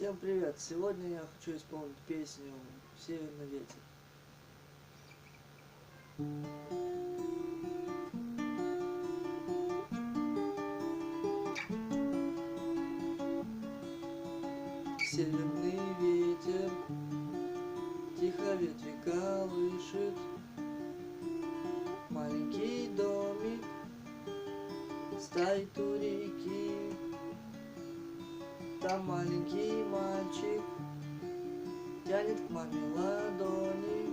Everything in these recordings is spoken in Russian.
Всем привет! Сегодня я хочу исполнить песню «Северный ветер». Северный ветер тихо ветви колышет, маленький домик стоит у реки. Там маленький мальчик тянет к маме ладони.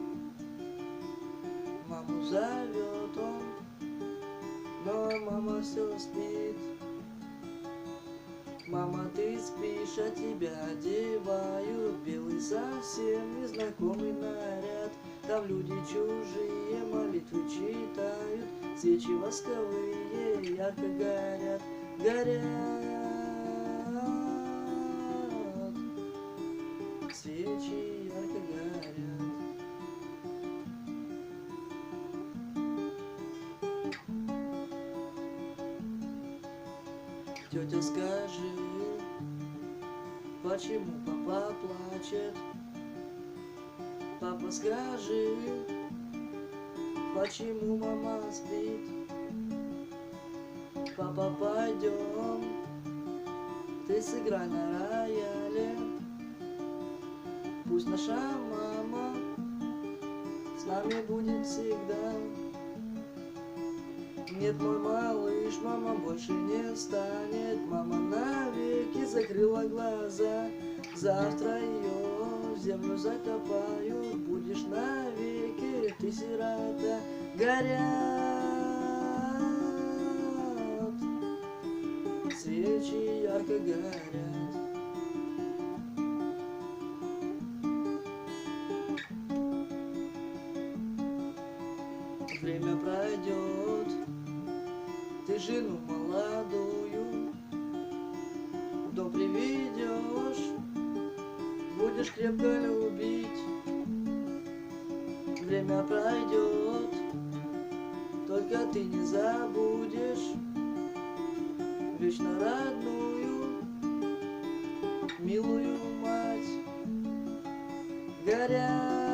Маму зовет он, но мама все спит. Мама, ты спишь, а тебя одевают белый совсем незнакомый наряд. Там люди чужие молитвы читают, свечи восковые ярко горят, свечи ярко горят. Тетя, скажи, почему папа плачет? Папа, скажи, почему мама спит? Папа, пойдем, ты сыграй на рояле. Пусть наша мама с нами будет всегда. Нет, мой малыш, мама больше не станет. Мама навеки закрыла глаза. Завтра ее в землю закопают. Будешь навеки ты сирота. Горят свечи, ярко горят. Время пройдет, ты жену молодую в дом приведешь, будешь крепко любить. Время пройдет, только ты не забудешь вечно родную, милую мать. Горят